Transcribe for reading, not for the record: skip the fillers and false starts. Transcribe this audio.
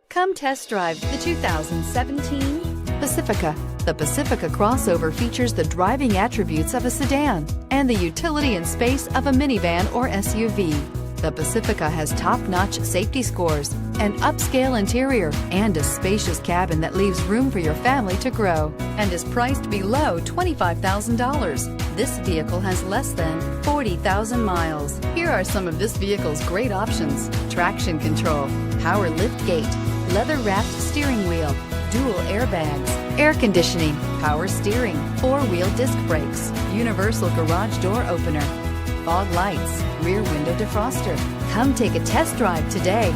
Come test drive the 2017 Pacifica. The Pacifica crossover features the driving attributes of a sedan and the utility and space of a minivan or SUV. The Pacifica has top-notch safety scores, an upscale interior, and a spacious cabin that leaves room for your family to grow, and is priced below $25,000. This vehicle has less than 40,000 miles. Here are some of this vehicle's great options: traction control, power lift gate, leather-wrapped steering wheel, dual airbags, air conditioning, power steering, four-wheel disc brakes, universal garage door opener, fog lights, rear window defroster. Come take a test drive today.